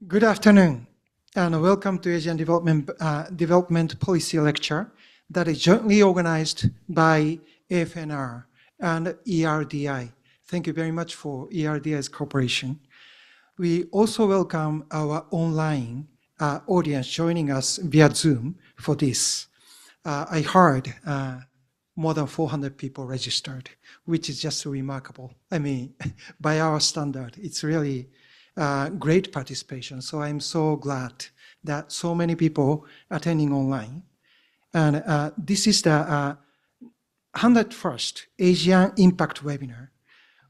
Good afternoon, and welcome to Asian Development Policy Lecture that is jointly organized by AFNR and ERDI. Thank you very much for ERDI's cooperation. We also welcome our online audience joining us via Zoom for this. I heard more than 400 people registered, which is just remarkable. I mean, by our standard, it's really great participation. So I'm so glad that so many people attending online. And this is the 101st Asian Impact Webinar.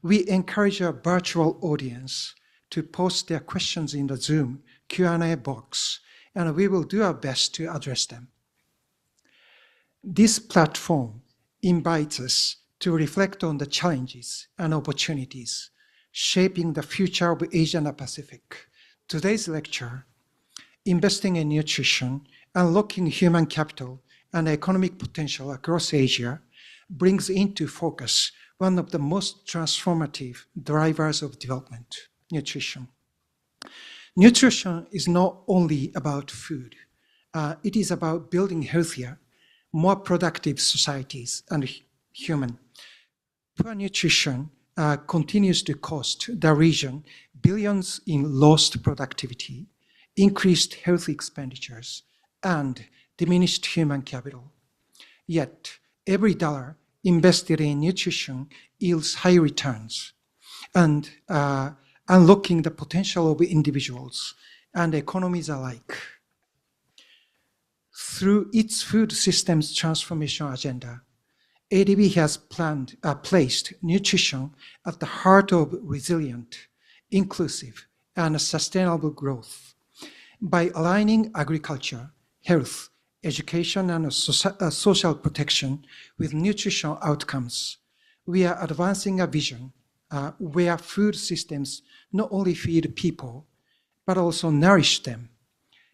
We encourage our virtual audience to post their questions in the Zoom Q&A box, and we will do our best to address them. This platform invites us to reflect on the challenges and opportunities shaping the future of Asia and the Pacific. Today's lecture, Investing in Nutrition, Unlocking Human Capital and Economic Potential Across Asia, brings into focus one of the most transformative drivers of development, nutrition. Nutrition is not only about food. It is about building healthier, more productive societies and human. Poor nutrition continues to cost the region billions in lost productivity, increased health expenditures, and diminished human capital. Yet, every dollar invested in nutrition yields high returns and unlocking the potential of individuals and economies alike. Through its food systems transformation agenda, ADB has placed nutrition at the heart of resilient, inclusive, and sustainable growth. By aligning agriculture, health, education, and social protection with nutritional outcomes, we are advancing a vision where food systems not only feed people, but also nourish them,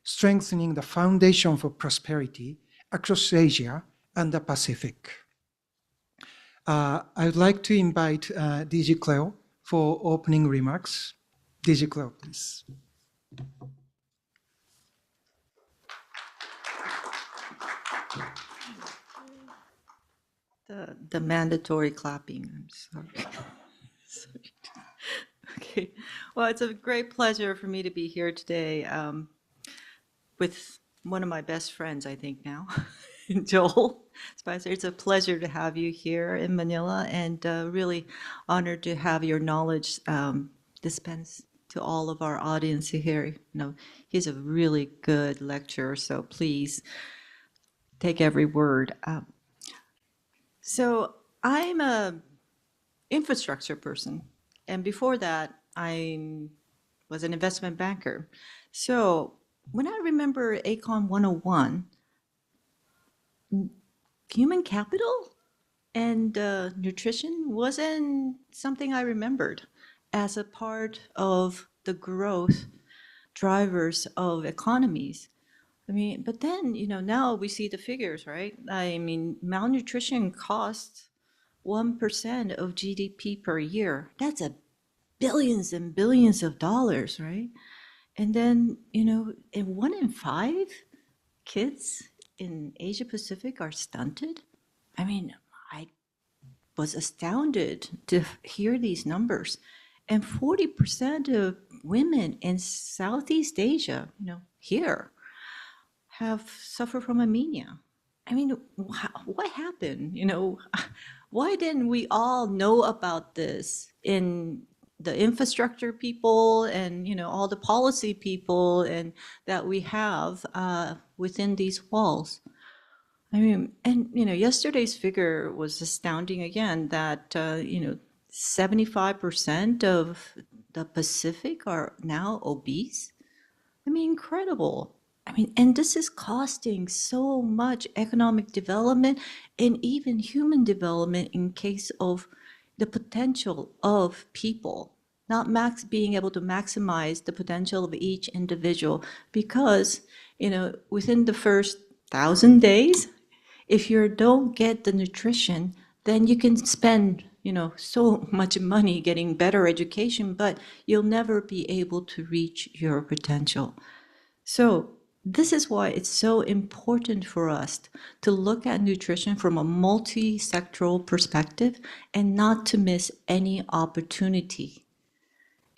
strengthening the foundation for prosperity across Asia and the Pacific. I would like to invite DG Cleo for opening remarks. DG Cleo, please. The mandatory clapping, I'm sorry. Sorry. Okay, well, it's a great pleasure for me to be here today with one of my best friends, I think now, Joel Spicer. It's a pleasure to have you here in Manila, and really honored to have your knowledge dispensed to all of our audience here. You know, he's a really good lecturer, so please take every word. So I'm a infrastructure person, and before that, I was an investment banker. So when I remember Econ 101, human capital and nutrition wasn't something I remembered as a part of the growth drivers of economies. I mean, but then, you know, now we see the figures, right? I mean, malnutrition costs 1% of GDP per year. That's billions and billions of dollars, right? And then, you know, 1 in 5 kids in Asia Pacific are stunted. I mean, I was astounded to hear these numbers. And 40% of women in Southeast Asia, you know, here, have suffered from anemia. I mean, what happened? You know, why didn't we all know about this in the infrastructure people and, you know, all the policy people and that we have within these walls? I mean, and, you know, yesterday's figure was astounding again, that, you know, 75% of the Pacific are now obese. I mean, incredible. I mean, and this is costing so much economic development and even human development in case of the potential of people, not being able to maximize the potential of each individual, because, you know, within the first 1,000 days, if you don't get the nutrition, then you can spend, so much money getting better education, but you'll never be able to reach your potential. So this is why it's so important for us to look at nutrition from a multi-sectoral perspective and not to miss any opportunity.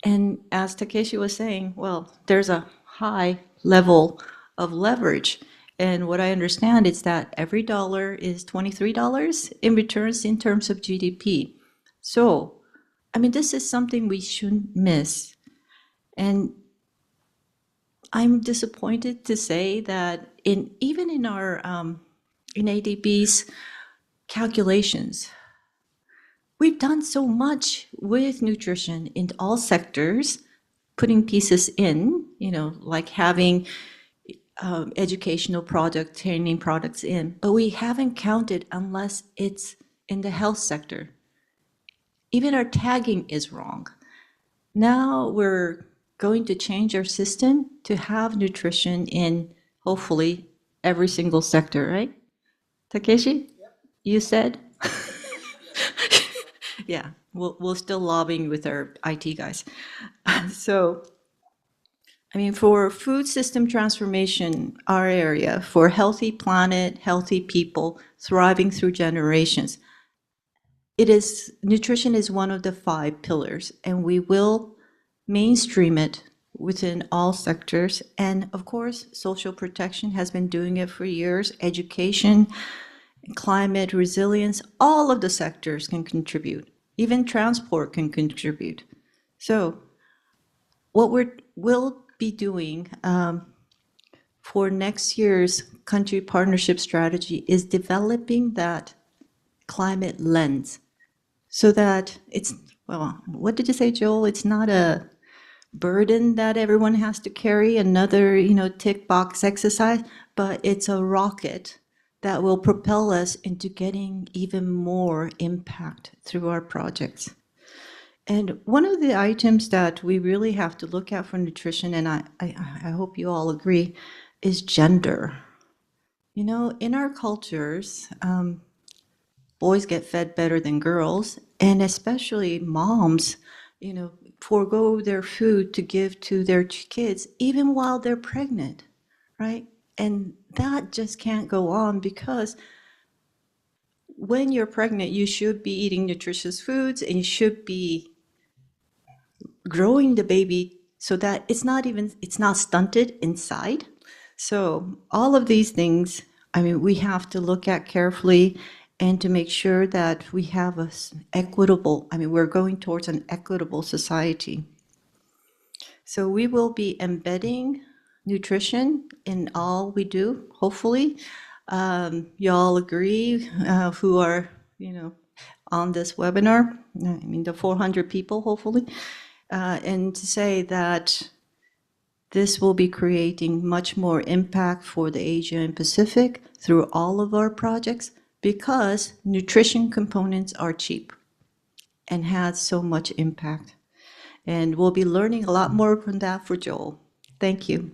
And as Takeshi was saying, well, there's a high level of leverage. And what I understand is that every dollar is $23 in returns in terms of GDP. So, this is something we shouldn't miss. And I'm disappointed to say that even in our in ADB's calculations, we've done so much with nutrition in all sectors, putting pieces in, like having educational product, training products in, but we haven't counted unless it's in the health sector. Even our tagging is wrong. Now we're going to change our system to have nutrition in, hopefully, every single sector, right? Takeshi? Yep. You said? Yeah, we'll still lobbying with our IT guys. So, for food system transformation, our area, for healthy planet, healthy people, thriving through generations, nutrition is one of the 5 pillars, and we will mainstream it within all sectors. And of course, social protection has been doing it for years. Education, climate resilience, all of the sectors can contribute. Even transport can contribute. So what we'll be doing for next year's country partnership strategy is developing that climate lens so that it's, well, what did you say, Joel? It's not a burden that everyone has to carry, another, tick box exercise, but it's a rocket that will propel us into getting even more impact through our projects. And one of the items that we really have to look at for nutrition, and I hope you all agree, is gender. In our cultures, boys get fed better than girls, and especially moms, forego their food to give to their kids, even while they're pregnant, right? And that just can't go on, because when you're pregnant, you should be eating nutritious foods, and you should be growing the baby so that it's not stunted inside. So all of these things, we have to look at carefully and to make sure that we have we're going towards an equitable society. So we will be embedding nutrition in all we do, hopefully. Y'all agree who are, on this webinar, the 400 people, hopefully. And to say that this will be creating much more impact for the Asia and Pacific through all of our projects, because nutrition components are cheap and has so much impact. And we'll be learning a lot more from that for Joel. Thank you.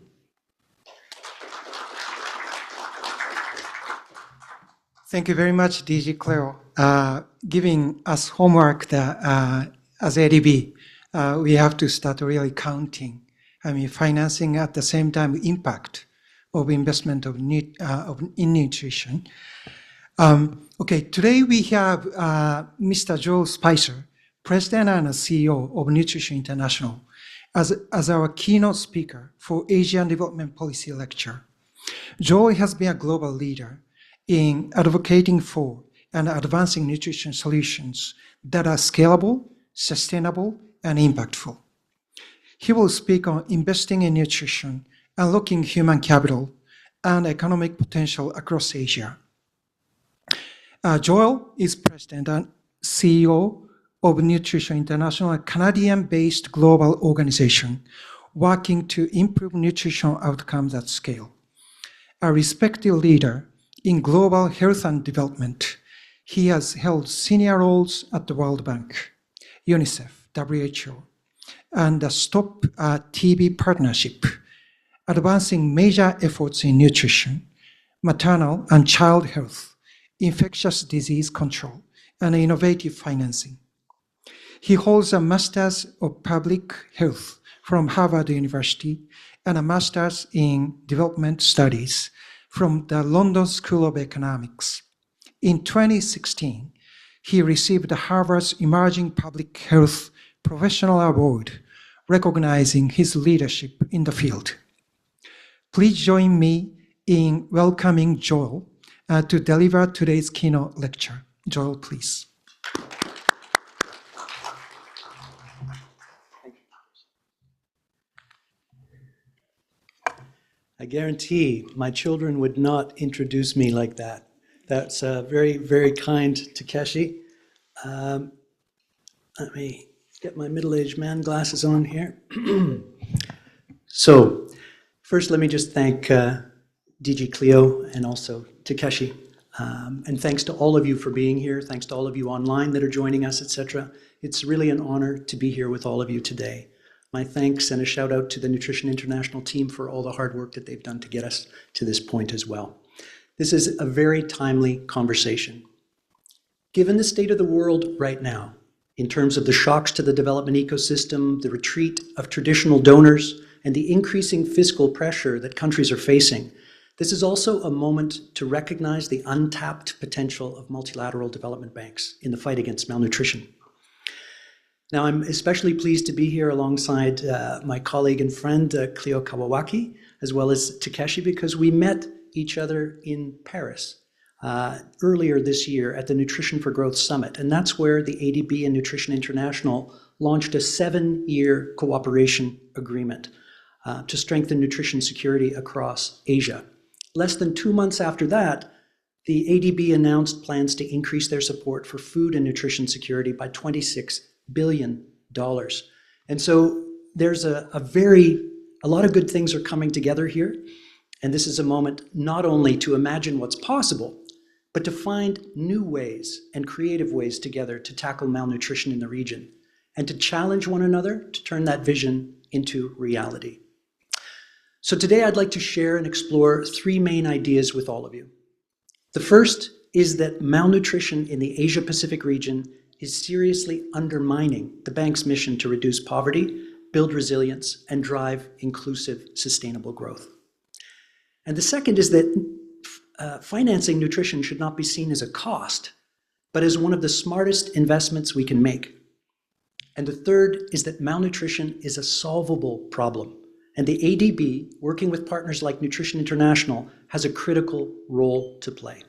Thank you very much, DG Cleo, giving us homework that as ADB, we have to start really counting. Financing at the same time impact of investment in nutrition. Okay, today we have Mr. Joel Spicer, President and CEO of Nutrition International, as our keynote speaker for Asian Development Policy Lecture. Joel has been a global leader in advocating for and advancing nutrition solutions that are scalable, sustainable, and impactful. He will speak on investing in nutrition, unlocking human capital, and economic potential across Asia. Joel is President and CEO of Nutrition International, a Canadian-based global organization working to improve nutrition outcomes at scale. A respected leader in global health and development, he has held senior roles at the World Bank, UNICEF, WHO, and the Stop TB Partnership, advancing major efforts in nutrition, maternal and child health, infectious disease control, and innovative financing. He holds a Master's of Public Health from Harvard University and a Master's in Development Studies from the London School of Economics. In 2016, he received Harvard's Emerging Public Health Professional Award, recognizing his leadership in the field. Please join me in welcoming Joel to deliver today's keynote lecture. Joel, please. I guarantee my children would not introduce me like that. That's very, very kind, Takeshi. Let me get my middle-aged man glasses on here. So, first let me just thank DG Cleo and also Takeshi. And thanks to all of you for being here. Thanks to all of you online that are joining us, etc. It's really an honor to be here with all of you today. My thanks and a shout out to the Nutrition International team for all the hard work that they've done to get us to this point as well. This is a very timely conversation. Given the state of the world right now, in terms of the shocks to the development ecosystem, the retreat of traditional donors, and the increasing fiscal pressure that countries are facing, this is also a moment to recognize the untapped potential of multilateral development banks in the fight against malnutrition. Now, I'm especially pleased to be here alongside my colleague and friend, Cleo Kawawaki, as well as Takeshi, because we met each other in Paris earlier this year at the Nutrition for Growth Summit. And that's where the ADB and Nutrition International launched a 7-year cooperation agreement to strengthen nutrition security across Asia. Less than 2 months after that, the ADB announced plans to increase their support for food and nutrition security by $26 billion. And so there's a lot of good things are coming together here. And this is a moment not only to imagine what's possible, but to find new ways and creative ways together to tackle malnutrition in the region and to challenge one another to turn that vision into reality. So today I'd like to share and explore 3 main ideas with all of you. The first is that malnutrition in the Asia-Pacific region is seriously undermining the bank's mission to reduce poverty, build resilience, and drive inclusive, sustainable growth. And the second is that financing nutrition should not be seen as a cost, but as one of the smartest investments we can make. And the third is that malnutrition is a solvable problem. And the ADB, working with partners like Nutrition International, has a critical role to play.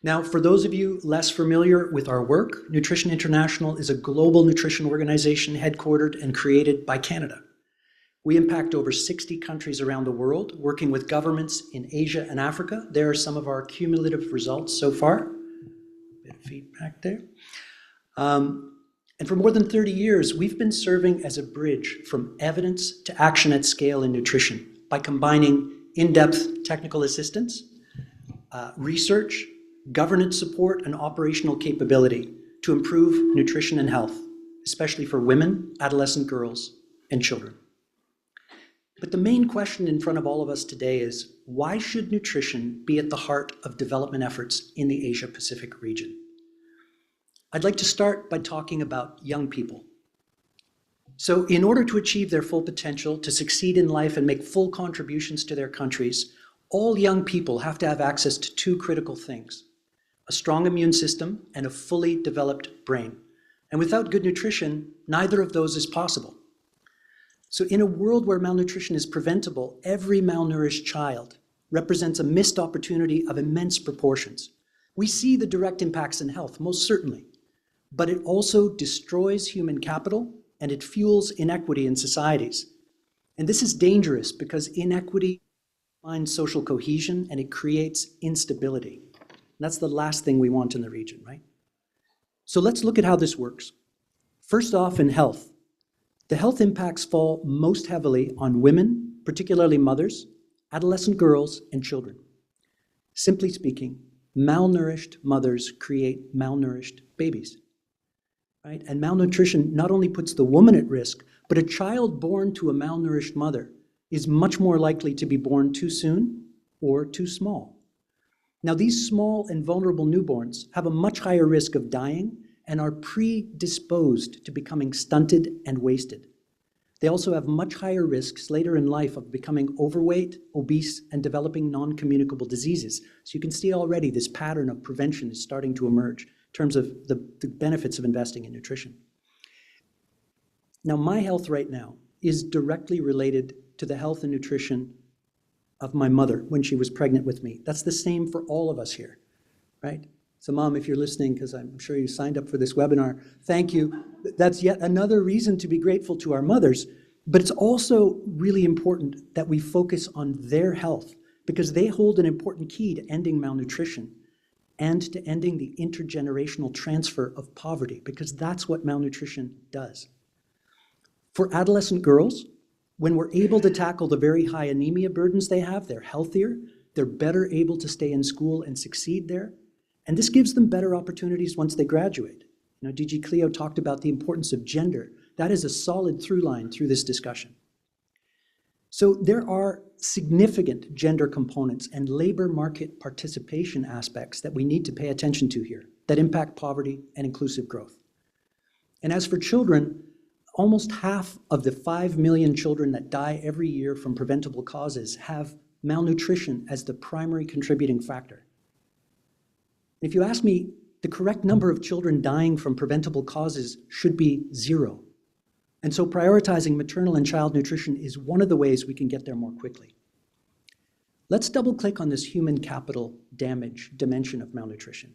Now, for those of you less familiar with our work, Nutrition International is a global nutrition organization headquartered and created by Canada. We impact over 60 countries around the world, working with governments in Asia and Africa. There are some of our cumulative results so far. A bit of feedback there. And for more than 30 years, we've been serving as a bridge from evidence to action at scale in nutrition by combining in-depth technical assistance, research, governance support, and operational capability to improve nutrition and health, especially for women, adolescent girls, and children. But the main question in front of all of us today is, why should nutrition be at the heart of development efforts in the Asia-Pacific region? I'd like to start by talking about young people. So in order to achieve their full potential, to succeed in life and make full contributions to their countries, all young people have to have access to 2 critical things: a strong immune system and a fully developed brain. And without good nutrition, neither of those is possible. So in a world where malnutrition is preventable, every malnourished child represents a missed opportunity of immense proportions. We see the direct impacts in health, most certainly, but it also destroys human capital and it fuels inequity in societies. And this is dangerous because inequity finds social cohesion and it creates instability. And that's the last thing we want in the region, right? So let's look at how this works. First off, in health. The health impacts fall most heavily on women, particularly mothers, adolescent girls, and children. Simply speaking, malnourished mothers create malnourished babies, right? And malnutrition not only puts the woman at risk, but a child born to a malnourished mother is much more likely to be born too soon or too small. Now, these small and vulnerable newborns have a much higher risk of dying and are predisposed to becoming stunted and wasted. They also have much higher risks later in life of becoming overweight, obese, and developing non-communicable diseases. So you can see already this pattern of prevention is starting to emerge in terms of the benefits of investing in nutrition. Now, my health right now is directly related to the health and nutrition of my mother when she was pregnant with me. That's the same for all of us here, right? So Mom, if you're listening, because I'm sure you signed up for this webinar, thank you. That's yet another reason to be grateful to our mothers, but it's also really important that we focus on their health because they hold an important key to ending malnutrition and to ending the intergenerational transfer of poverty, because that's what malnutrition does. For adolescent girls, when we're able to tackle the very high anemia burdens they have, they're healthier, they're better able to stay in school and succeed there. And this gives them better opportunities once they graduate. You know, DG Cleo talked about the importance of gender. That is a solid through line through this discussion. So there are significant gender components and labor market participation aspects that we need to pay attention to here that impact poverty and inclusive growth. And as for children, almost half of the 5 million children that die every year from preventable causes have malnutrition as the primary contributing factor. If you ask me, the correct number of children dying from preventable causes should be 0. And so prioritizing maternal and child nutrition is one of the ways we can get there more quickly. Let's double click on this human capital damage dimension of malnutrition.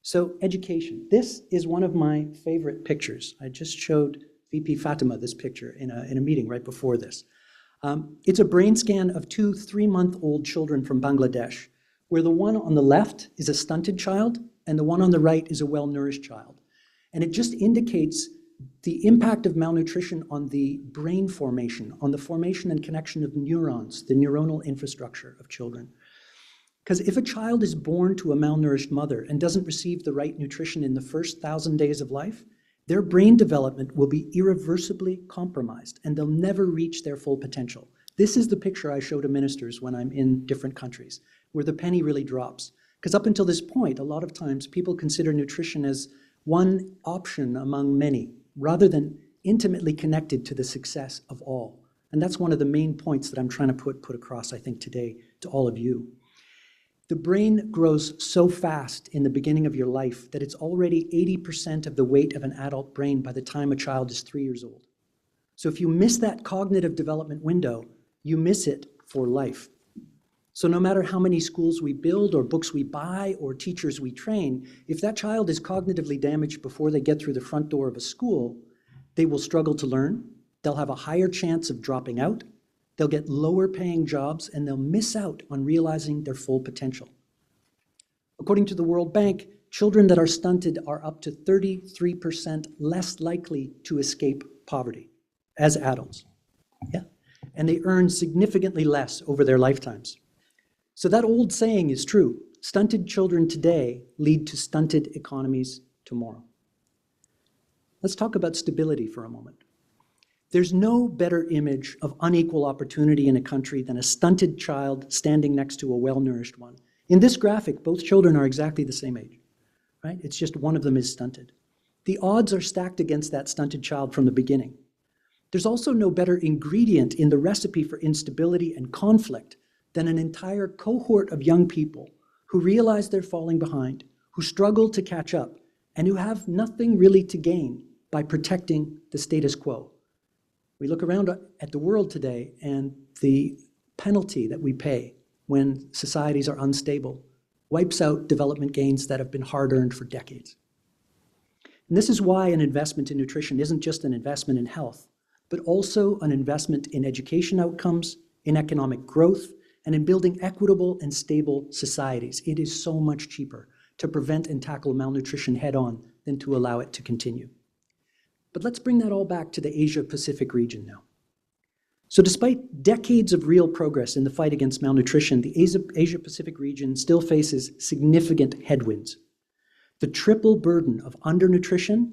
So education. This is one of my favorite pictures. I just showed VP Fatima this picture in a meeting right before this. It's a brain scan of 2 3-month-old children from Bangladesh, where the one on the left is a stunted child and the one on the right is a well-nourished child. And it just indicates the impact of malnutrition on the brain formation, on the formation and connection of neurons, the neuronal infrastructure of children. Because if a child is born to a malnourished mother and doesn't receive the right nutrition in the first 1,000 days of life, their brain development will be irreversibly compromised and they'll never reach their full potential. This is the picture I show to ministers when I'm in different countries, where the penny really drops. Because up until this point, a lot of times people consider nutrition as one option among many, rather than intimately connected to the success of all. And that's one of the main points that I'm trying to put across, I think, today to all of you. The brain grows so fast in the beginning of your life that it's already 80% of the weight of an adult brain by the time a child is 3 years old. So if you miss that cognitive development window, you miss it for life. So no matter how many schools we build or books we buy or teachers we train, if that child is cognitively damaged before they get through the front door of a school, they will struggle to learn, they'll have a higher chance of dropping out, they'll get lower paying jobs, and they'll miss out on realizing their full potential. According to the World Bank, children that are stunted are up to 33% less likely to escape poverty as adults. Yeah. And they earn significantly less over their lifetimes. So that old saying is true. Stunted children today lead to stunted economies tomorrow. Let's talk about stability for a moment. There's no better image of unequal opportunity in a country than a stunted child standing next to a well-nourished one. In this graphic, both children are exactly the same age, right? It's just one of them is stunted. The odds are stacked against that stunted child from the beginning. There's also no better ingredient in the recipe for instability and conflict than an entire cohort of young people who realize they're falling behind, who struggle to catch up, and who have nothing really to gain by protecting the status quo. We look around at the world today and the penalty that we pay when societies are unstable wipes out development gains that have been hard-earned for decades. And this is why an investment in nutrition isn't just an investment in health, but also an investment in education outcomes, in economic growth, and in building equitable and stable societies. It is so much cheaper to prevent and tackle malnutrition head-on than to allow it to continue. But let's bring that all back to the Asia-Pacific region now. So despite decades of real progress in the fight against malnutrition, the Asia-Pacific region still faces significant headwinds. The triple burden of undernutrition,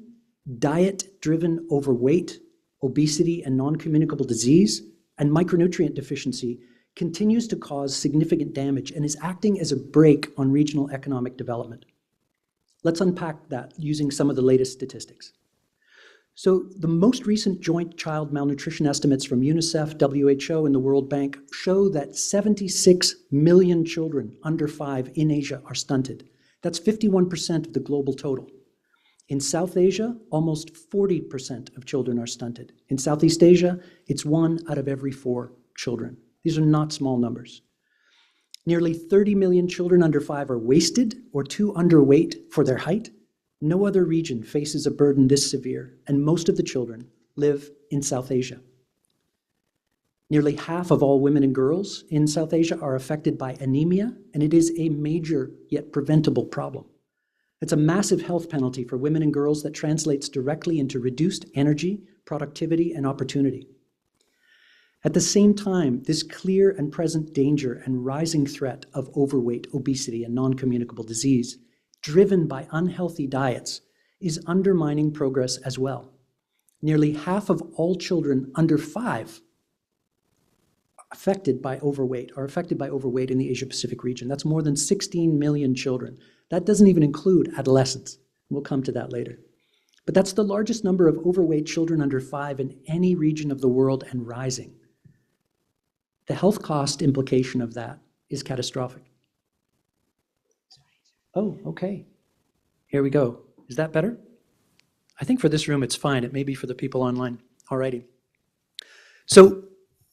diet-driven overweight, obesity and non-communicable disease, and micronutrient deficiency continues to cause significant damage and is acting as a brake on regional economic development. Let's unpack that using some of the latest statistics. So the most recent joint child malnutrition estimates from UNICEF, WHO, and the World Bank show that 76 million children under 5 in Asia are stunted. That's 51% of the global total. In South Asia, almost 40% of children are stunted. In Southeast Asia, it's 1 out of every 4 children. These are not small numbers. Nearly 30 million children under 5 are wasted or too underweight for their height. No other region faces a burden this severe, and most of the children live in South Asia. Nearly half of all women and girls in South Asia are affected by anemia, and it is a major yet preventable problem. It's a massive health penalty for women and girls that translates directly into reduced energy, productivity, and opportunity. At the same time, this clear and present danger and rising threat of overweight, obesity, and non-communicable disease, driven by unhealthy diets, is undermining progress as well. Nearly half of all children under 5 are affected by overweight in the Asia-Pacific region. That's more than 16 million children. That doesn't even include adolescents. We'll come to that later. But that's the largest number of overweight children under 5 in any region of the world and rising. The health cost implication of that is catastrophic. Oh, okay. Here we go. Is that better? I think for this room it's fine. It may be for the people online. Alrighty. So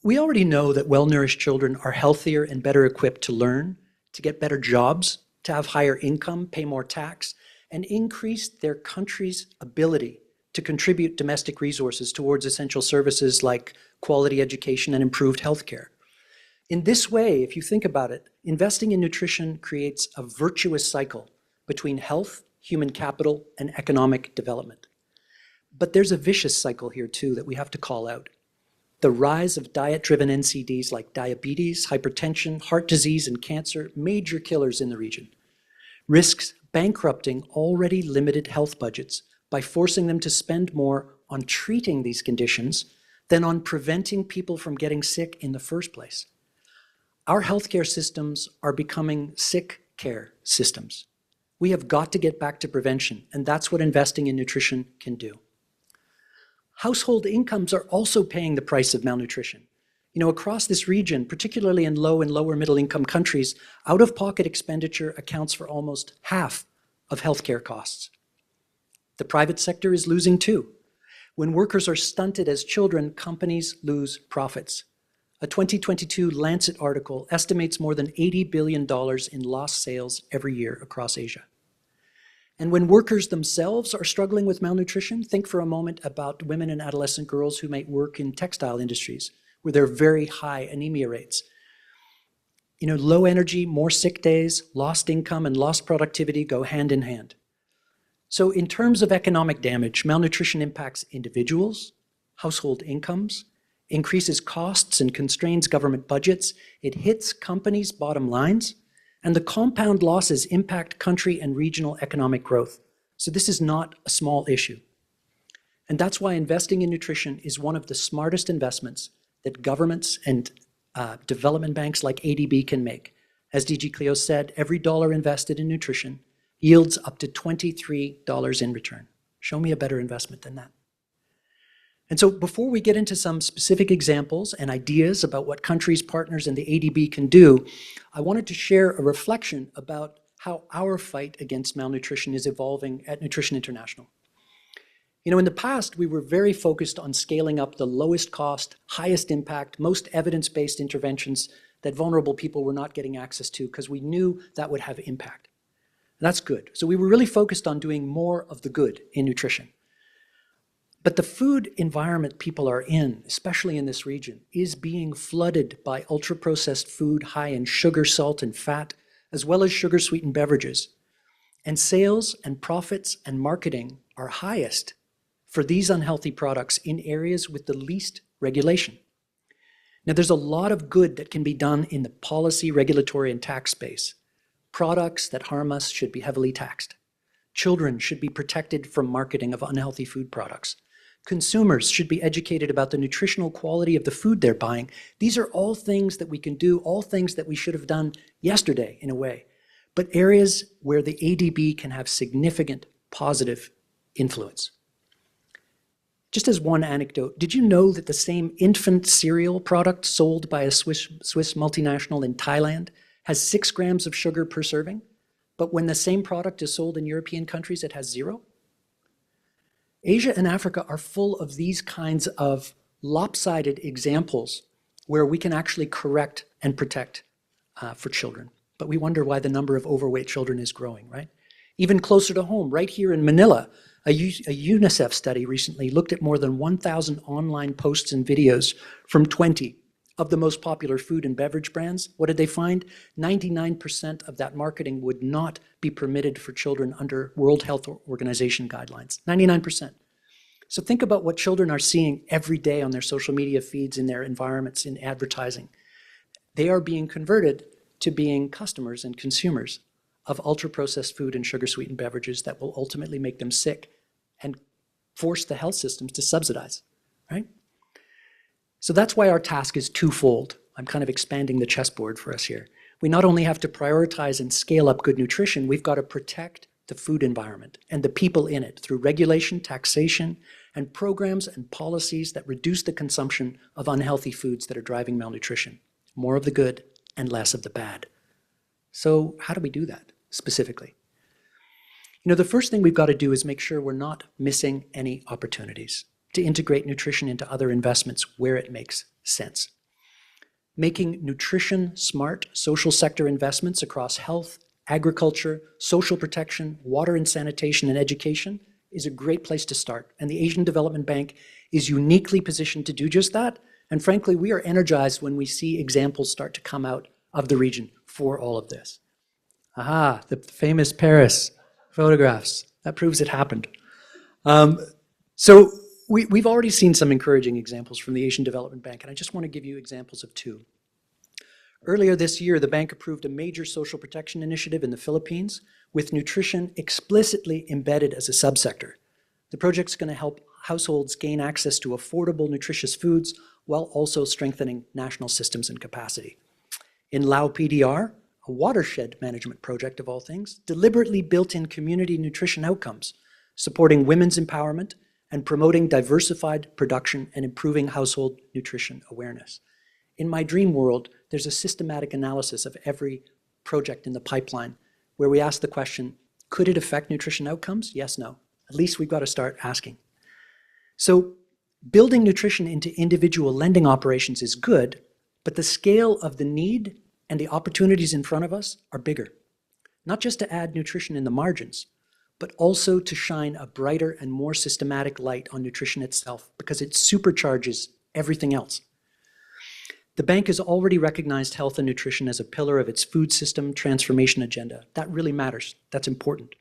we already know that well-nourished children are healthier and better equipped to learn, to get better jobs, to have higher income, pay more tax, and increase their country's ability to contribute domestic resources towards essential services like quality education and improved healthcare. In this way, if you think about it, investing in nutrition creates a virtuous cycle between health, human capital, and economic development. But there's a vicious cycle here too that we have to call out. The rise of diet-driven NCDs like diabetes, hypertension, heart disease, and cancer, major killers in the region, risks bankrupting already limited health budgets by forcing them to spend more on treating these conditions than on preventing people from getting sick in the first place. Our healthcare systems are becoming sick care systems. We have got to get back to prevention, and that's what investing in nutrition can do. Household incomes are also paying the price of malnutrition. You know, across this region, particularly in low and lower middle income countries, out-of-pocket expenditure accounts for almost half of healthcare costs. The private sector is losing too. When workers are stunted as children, companies lose profits. A 2022 Lancet article estimates more than $80 billion in lost sales every year across Asia. And when workers themselves are struggling with malnutrition, think for a moment about women and adolescent girls who might work in textile industries where there are very high anemia rates. You know, low energy, more sick days, lost income, and lost productivity go hand in hand. So in terms of economic damage, malnutrition impacts individuals, household incomes, increases costs and constrains government budgets, it hits companies' bottom lines, and the compound losses impact country and regional economic growth. So this is not a small issue. And that's why investing in nutrition is one of the smartest investments that governments and development banks like ADB can make. As DG Cleo said, every dollar invested in nutrition yields up to $23 in return. Show me a better investment than that. And so before we get into some specific examples and ideas about what countries, partners, and the ADB can do, I wanted to share a reflection about how our fight against malnutrition is evolving at Nutrition International. You know, in the past, we were very focused on scaling up the lowest cost, highest impact, most evidence-based interventions that vulnerable people were not getting access to because we knew that would have impact. And that's good. So we were really focused on doing more of the good in nutrition. But the food environment people are in, especially in this region, is being flooded by ultra-processed food high in sugar, salt, and fat, as well as sugar-sweetened beverages. And sales and profits and marketing are highest for these unhealthy products in areas with the least regulation. Now, there's a lot of good that can be done in the policy, regulatory, and tax space. Products that harm us should be heavily taxed. Children should be protected from marketing of unhealthy food products. Consumers should be educated about the nutritional quality of the food they're buying. These are all things that we can do, all things that we should have done yesterday in a way. but areas where the ADB can have significant positive influence. Just as one anecdote, did you know that the same infant cereal product sold by a Swiss multinational in Thailand has 6 grams of sugar per serving, but when the same product is sold in European countries, it has 0? Asia and Africa are full of these kinds of lopsided examples where we can actually correct and protect for children. But we wonder why the number of overweight children is growing, right? Even closer to home, right here in Manila, a UNICEF study recently looked at more than 1,000 online posts and videos from 20 of the most popular food and beverage brands. What did they find? 99% of that marketing would not be permitted for children under World Health Organization guidelines. 99%. So think about what children are seeing every day on their social media feeds, in their environments, in advertising. They are being converted to being customers and consumers of ultra-processed food and sugar-sweetened beverages that will ultimately make them sick and force the health systems to subsidize, right? So that's why our task is twofold. I'm kind of expanding the chessboard for us here. We not only have to prioritize and scale up good nutrition, we've got to protect the food environment and the people in it through regulation, taxation, and programs and policies that reduce the consumption of unhealthy foods that are driving malnutrition. More of the good and less of the bad. So how do we do that specifically? You know, the first thing we've got to do is make sure we're not missing any opportunities to integrate nutrition into other investments where it makes sense. Making nutrition smart social sector investments across health, agriculture, social protection, water and sanitation, and education is a great place to start. And the Asian Development Bank is uniquely positioned to do just that. And frankly, we are energized when we see examples start to come out of the region for all of this. Aha, the famous Paris photographs. That proves it happened. So we've already seen some encouraging examples from the Asian Development Bank, and I just want to give you examples of 2. Earlier this year, the bank approved a major social protection initiative in the Philippines with nutrition explicitly embedded as a subsector. The project's going to help households gain access to affordable, nutritious foods while also strengthening national systems and capacity. In Lao PDR, a watershed management project of all things, deliberately built in community nutrition outcomes, supporting women's empowerment and promoting diversified production and improving household nutrition awareness. In my dream world, there's a systematic analysis of every project in the pipeline where we ask the question, could it affect nutrition outcomes? Yes, no. At least we've got to start asking. So building nutrition into individual lending operations is good, but the scale of the need and the opportunities in front of us are bigger. Not just to add nutrition in the margins, but also to shine a brighter and more systematic light on nutrition itself because it supercharges everything else. The bank has already recognized health and nutrition as a pillar of its food system transformation agenda. That really matters. That's important.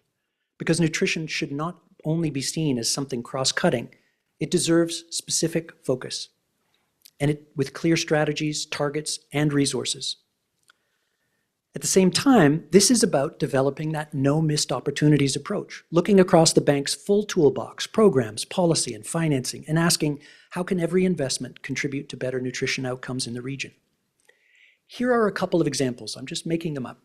Because nutrition should not only be seen as something cross-cutting, it deserves specific focus, and with clear strategies, targets, and resources. At the same time, this is about developing that no missed opportunities approach, looking across the bank's full toolbox, programs, policy, and financing, and asking, how can every investment contribute to better nutrition outcomes in the region? Here are a couple of examples, I'm just making them up,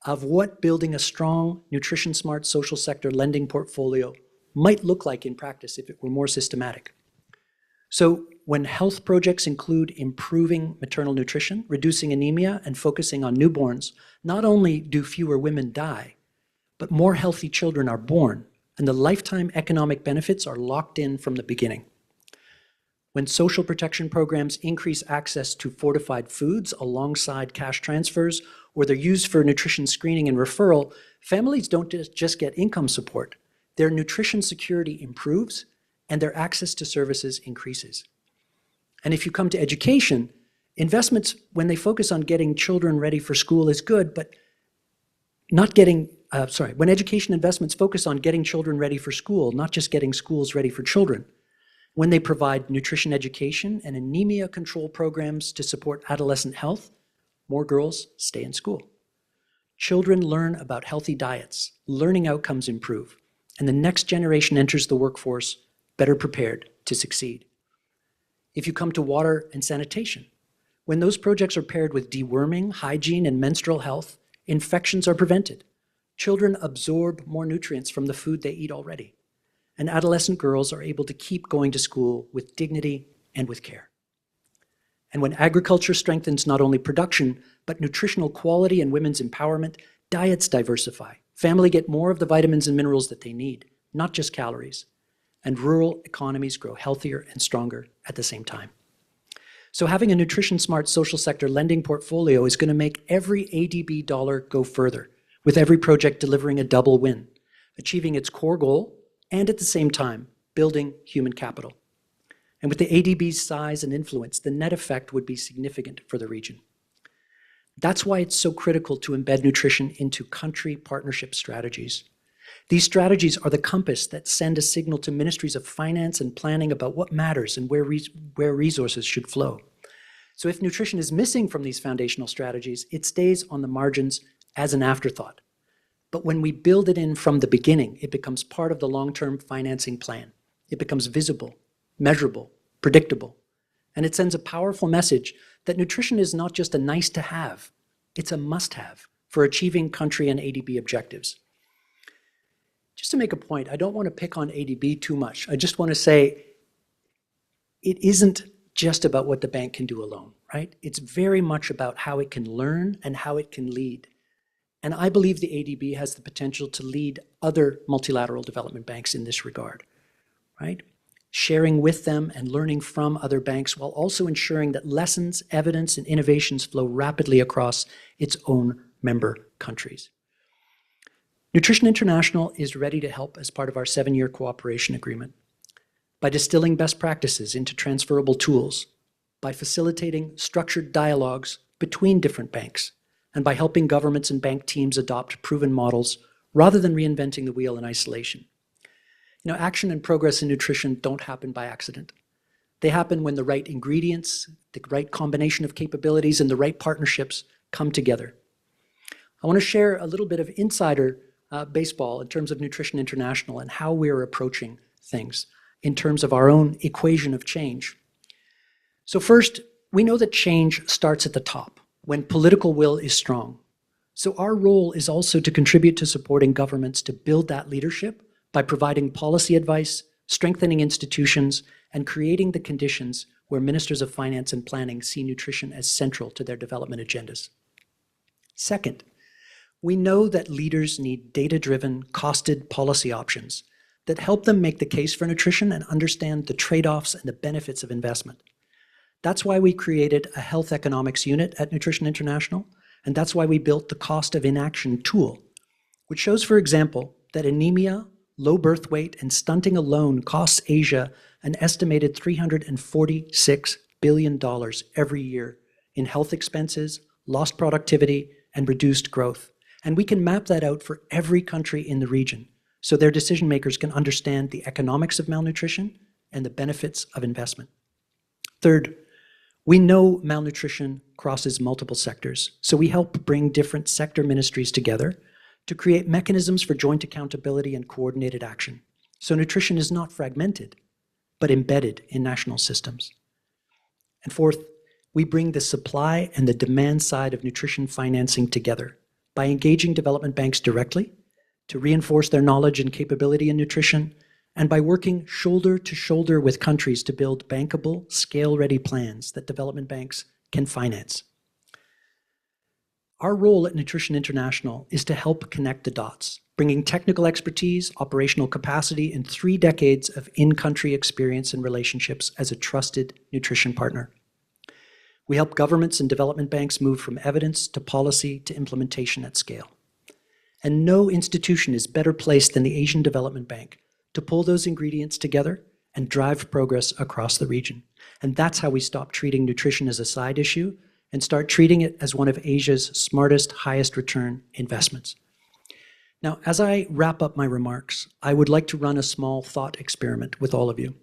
of what building a strong, nutrition-smart social sector lending portfolio might look like in practice if it were more systematic. So when health projects include improving maternal nutrition, reducing anemia, and focusing on newborns, not only do fewer women die, but more healthy children are born, and the lifetime economic benefits are locked in from the beginning. When social protection programs increase access to fortified foods alongside cash transfers, or they're used for nutrition screening and referral, families don't just get income support. Their nutrition security improves, and their access to services increases. And if you come to education, investments, when they focus on getting children ready for school is good, but when education investments focus on getting children ready for school, not just getting schools ready for children, when they provide nutrition education and anemia control programs to support adolescent health, more girls stay in school. Children learn about healthy diets, learning outcomes improve, and the next generation enters the workforce better prepared to succeed. If you come to water and sanitation, when those projects are paired with deworming, hygiene, and menstrual health, Infections are prevented. Children absorb more nutrients from the food they eat already. And adolescent girls are able to keep going to school with dignity and with care. And when agriculture strengthens not only production, but nutritional quality and women's empowerment, diets diversify. Families get more of the vitamins and minerals that they need, not just calories. And rural economies grow healthier and stronger at the same time. So having a nutrition-smart social sector lending portfolio is going to make every ADB dollar go further, with every project delivering a double win, achieving its core goal and at the same time building human capital. And with the ADB's size and influence, the net effect would be significant for the region. That's why it's so critical to embed nutrition into country partnership strategies. These strategies are the compass that send a signal to ministries of finance and planning about what matters and where resources should flow. So if nutrition is missing from these foundational strategies, it stays on the margins as an afterthought. But when we build it in from the beginning, it becomes part of the long-term financing plan. It becomes visible, measurable, predictable, and it sends a powerful message that nutrition is not just a nice to have, it's a must-have for achieving country and ADB objectives. Just to make a point, I don't want to pick on ADB too much. I just want to say it isn't just about what the bank can do alone, right? It's very much about how it can learn and how it can lead. And I believe the ADB has the potential to lead other multilateral development banks in this regard, right? Sharing with them and learning from other banks while also ensuring that lessons, evidence, and innovations flow rapidly across its own member countries. Nutrition International is ready to help as part of our 7-year cooperation agreement by distilling best practices into transferable tools, by facilitating structured dialogues between different banks, and by helping governments and bank teams adopt proven models rather than reinventing the wheel in isolation. You know, action and progress in nutrition don't happen by accident. They happen when the right ingredients, the right combination of capabilities, and the right partnerships come together. I want to share a little bit of insider baseball in terms of Nutrition International and how we're approaching things in terms of our own equation of change. So first, we know that change starts at the top when political will is strong. So our role is also to contribute to supporting governments to build that leadership by providing policy advice, strengthening institutions, and creating the conditions where ministers of finance and planning see nutrition as central to their development agendas. Second, we know that leaders need data-driven, costed policy options that help them make the case for nutrition and understand the trade-offs and the benefits of investment. That's why we created a health economics unit at Nutrition International, and that's why we built the cost of inaction tool, which shows, for example, that anemia, low birth weight, and stunting alone costs Asia an estimated $346 billion every year in health expenses, lost productivity, and reduced growth. And we can map that out for every country in the region so their decision makers can understand the economics of malnutrition and the benefits of investment. Third, we know malnutrition crosses multiple sectors, so we help bring different sector ministries together to create mechanisms for joint accountability and coordinated action. So nutrition is not fragmented, but embedded in national systems. And fourth, we bring the supply and the demand side of nutrition financing together by engaging development banks directly to reinforce their knowledge and capability in nutrition, and by working shoulder to shoulder with countries to build bankable, scale-ready plans that development banks can finance. Our role at Nutrition International is to help connect the dots, bringing technical expertise, operational capacity, and 3 decades of in-country experience and relationships as a trusted nutrition partner. We help governments and development banks move from evidence to policy to implementation at scale. And no institution is better placed than the Asian Development Bank to pull those ingredients together and drive progress across the region. And that's how we stop treating nutrition as a side issue and start treating it as one of Asia's smartest, highest return investments. Now, as I wrap up my remarks, I would like to run a small thought experiment with all of you.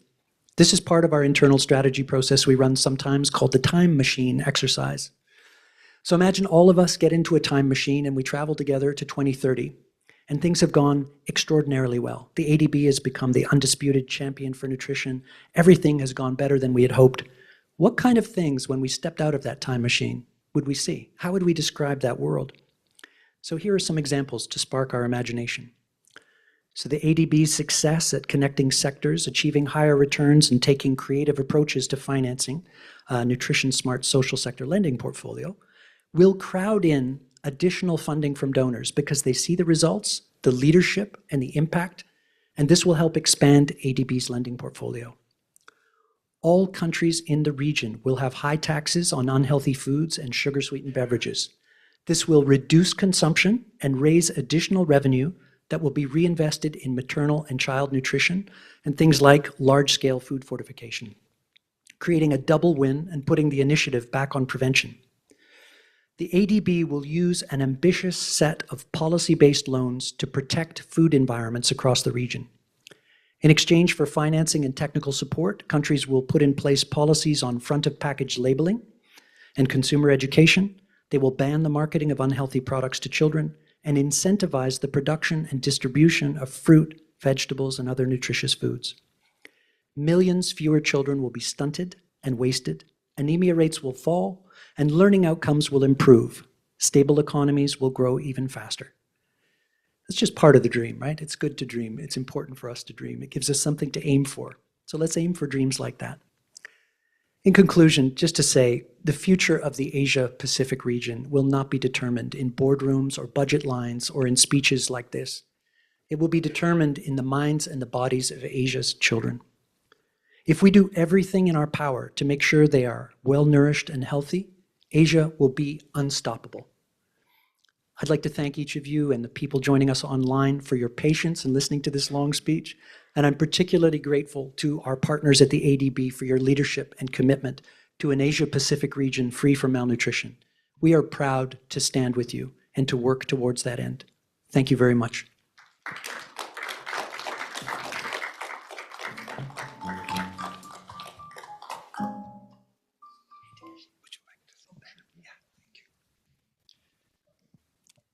This is part of our internal strategy process we run sometimes called the time machine exercise. So imagine all of us get into a time machine and we travel together to 2030, and things have gone extraordinarily well. The ADB has become the undisputed champion for nutrition. Everything has gone better than we had hoped. What kind of things, when we stepped out of that time machine, would we see? How would we describe that world? So here are some examples to spark our imagination. So the ADB's success at connecting sectors, achieving higher returns, and taking creative approaches to financing Nutrition Smart social sector lending portfolio will crowd in additional funding from donors because they see the results, the leadership, and the impact, and this will help expand ADB's lending portfolio. All countries in the region will have high taxes on unhealthy foods and sugar-sweetened beverages. This will reduce consumption and raise additional revenue that will be reinvested in maternal and child nutrition and things like large-scale food fortification, creating a double win and putting the initiative back on prevention. The ADB will use an ambitious set of policy-based loans to protect food environments across the region. In exchange for financing and technical support, countries will put in place policies on front-of-package labeling and consumer education. They will ban the marketing of unhealthy products to children and incentivize the production and distribution of fruit, vegetables, and other nutritious foods. Millions fewer children will be stunted and wasted, anemia rates will fall, and learning outcomes will improve. Stable economies will grow even faster. It's just part of the dream, right? It's good to dream. It's important for us to dream. It gives us something to aim for. So let's aim for dreams like that. In conclusion, just to say, the future of the Asia-Pacific region will not be determined in boardrooms or budget lines or in speeches like this. It will be determined in the minds and the bodies of Asia's children. If we do everything in our power to make sure they are well-nourished and healthy, Asia will be unstoppable. I'd like to thank each of you and the people joining us online for your patience in listening to this long speech. And I'm particularly grateful to our partners at the ADB for your leadership and commitment to an Asia-Pacific region free from malnutrition. We are proud to stand with you and to work towards that end. Thank you very much.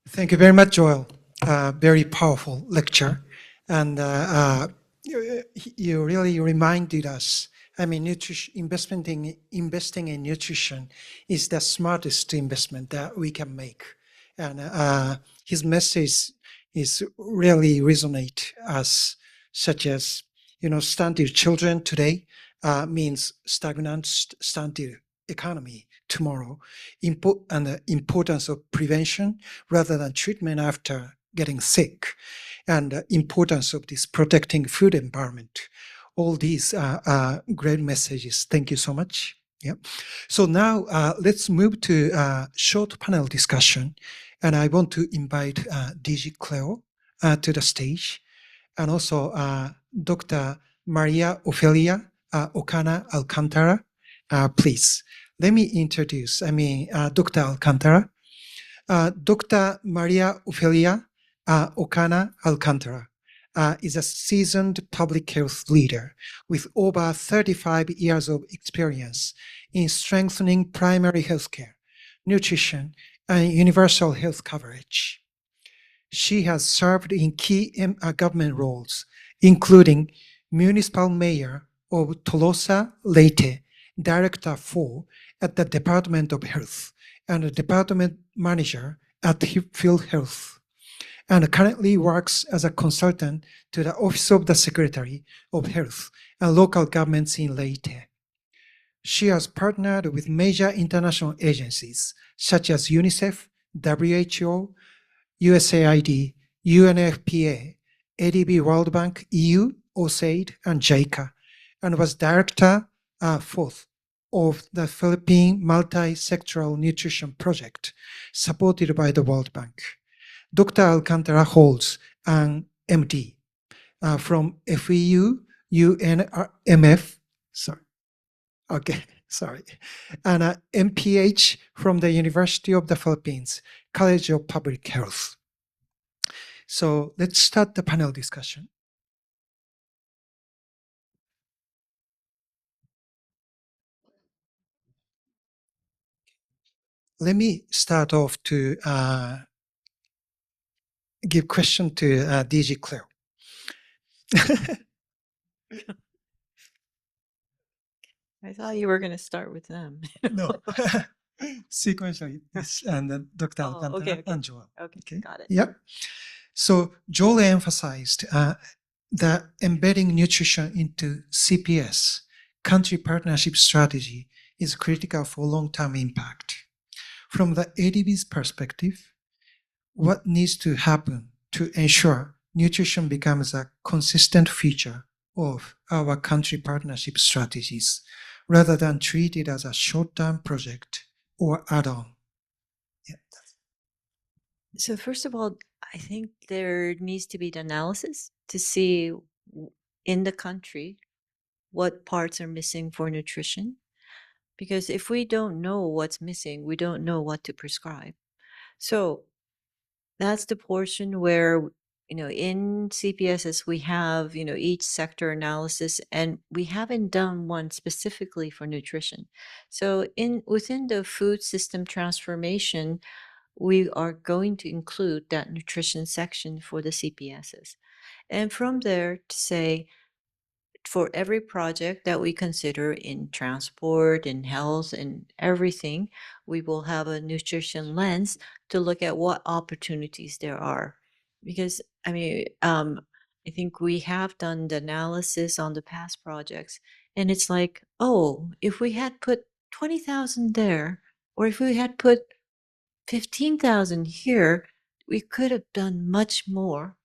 Thank you very much, Joel. Very powerful lecture. And you really reminded us, I mean, investing in nutrition is the smartest investment that we can make. And his message is really resonate us, such as, stunted children today means stagnant, stunted economy tomorrow, and the importance of prevention rather than treatment after getting sick, and the importance of this protecting food environment. All these are great messages. Thank you so much. Yeah. So now let's move to a short panel discussion, and I want to invite DG Cleo to the stage, and also Dr. Maria Ofelia Ocaña-Alcantara, please. Let me introduce, Dr. Alcantara. Dr. Maria Ofelia Ocaña-Alcantara is a seasoned public health leader with over 35 years of experience in strengthening primary health care, nutrition, and universal health coverage. She has served in key government roles, including municipal mayor of Tolosa Leyte, Director 4 at the Department of Health, and a department manager at Field Health, and currently works as a consultant to the Office of the Secretary of Health and local governments in Leyte. She has partnered with major international agencies such as UNICEF, WHO, USAID, UNFPA, ADB World Bank, EU, USAID, and JICA, and was Director 4th of the Philippine Multi-Sectoral Nutrition Project, supported by the World Bank. Dr. Alcantara holds an MD from FEU, UNMF, and an MPH from the University of the Philippines, College of Public Health. So let's start the panel discussion. Let me start off to give question to DG Cleo. I thought you were going to start with them. No. sequentially, yes, and then Dr. Oh, Alcantara okay. and Joel. Okay, Okay. got it. Yep. So Joel emphasized that embedding nutrition into CPS, country partnership strategy, is critical for long-term impact. From the ADB's perspective, what needs to happen to ensure nutrition becomes a consistent feature of our country partnership strategies rather than treated as a short-term project or add-on? Yeah. So first of all, I think there needs to be the analysis to see in the country what parts are missing for nutrition. Because if we don't know what's missing, we don't know what to prescribe. So that's the portion where, in CPSs, we have, each sector analysis, and we haven't done one specifically for nutrition. So within the food system transformation, we are going to include that nutrition section for the CPSs. And from there to say, for every project that we consider in transport and health and everything, we will have a nutrition lens to look at what opportunities there are. Because, I think we have done the analysis on the past projects, and it's like, oh, if we had put 20,000 there, or if we had put 15,000 here, we could have done much more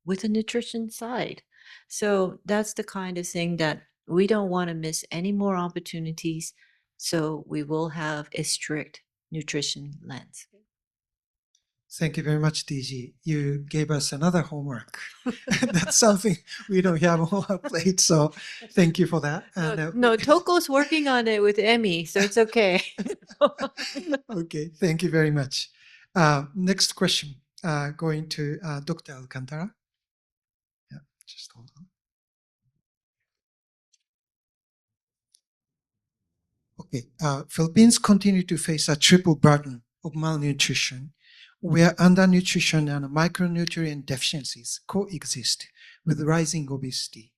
with the nutrition side. So that's the kind of thing that we don't want to miss any more opportunities. So we will have a strict nutrition lens. Thank you very much, DG. You gave us another homework. That's something we don't have on our plate, so thank you for that. And, No, Toko's working on it with Emmy, so it's okay. okay, thank you very much. Next question, going to Dr. Alcantara. Yeah, just hold on. Okay, Philippines continue to face a triple burden of malnutrition, where undernutrition and micronutrient deficiencies coexist with rising obesity.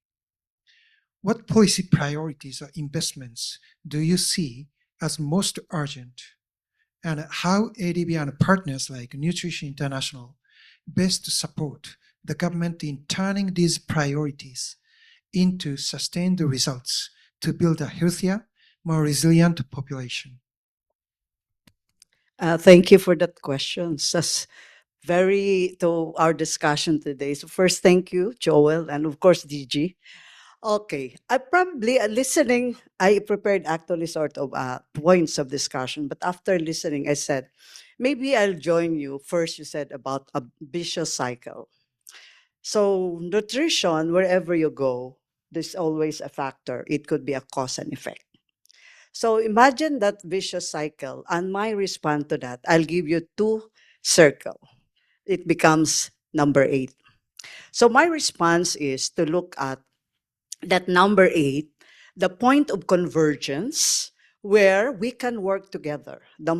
What policy priorities or investments do you see as most urgent, and how ADB and partners like Nutrition International best support the government in turning these priorities into sustained results to build a healthier, more resilient population? Thank you for that question. That's very to our discussion today. So first, thank you, Joel, and of course, DG. Okay, I probably listening. I prepared actually sort of points of discussion, but after listening, I said maybe I'll join you. First, you said about a vicious cycle. So nutrition, wherever you go, there's always a factor. It could be a cause and effect. So imagine that vicious cycle. And my response to that, I'll give you two circle. It becomes number 8. So my response is to look at that number 8, the point of convergence where we can work together, the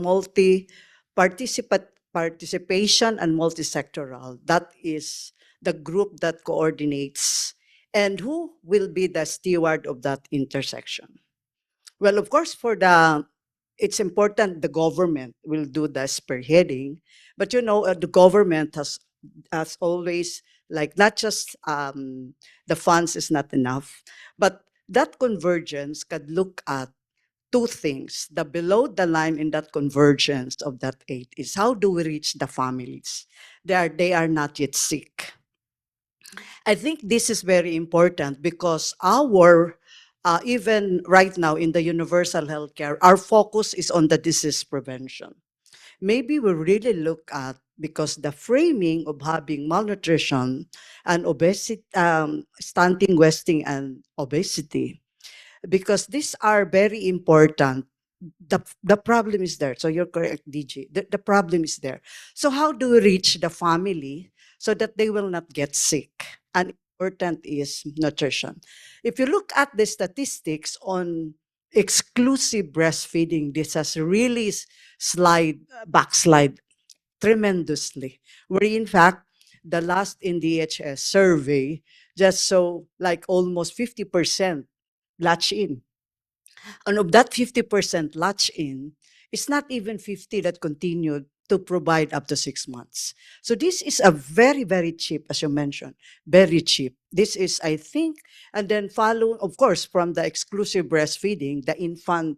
participation and multi-sectoral. That is the group that coordinates and who will be the steward of that intersection. Well, of course, it's important the government will do the spearheading, but the government has always like not just the funds is not enough, but that convergence could look at two things. The below the line in that convergence of that 8 is how do we reach the families? They are not yet sick. I think this is very important because even right now in the universal healthcare, our focus is on the disease prevention. Maybe we really look at, because the framing of having malnutrition and obesity, stunting, wasting, and obesity, because these are very important. The problem is there. So you're correct, DG. The problem is there. So how do we reach the family so that they will not get sick? And important is nutrition. If you look at the statistics on exclusive breastfeeding, this has really backslide tremendously. Where in fact, the last in DHS survey, just so like almost 50% latch in. And of that 50% latch in, It's not even 50 that continued to provide up to 6 months. So this is a very, very cheap, as you mentioned, very cheap. This is, I think, and then follow, of course, from the exclusive breastfeeding, the infant,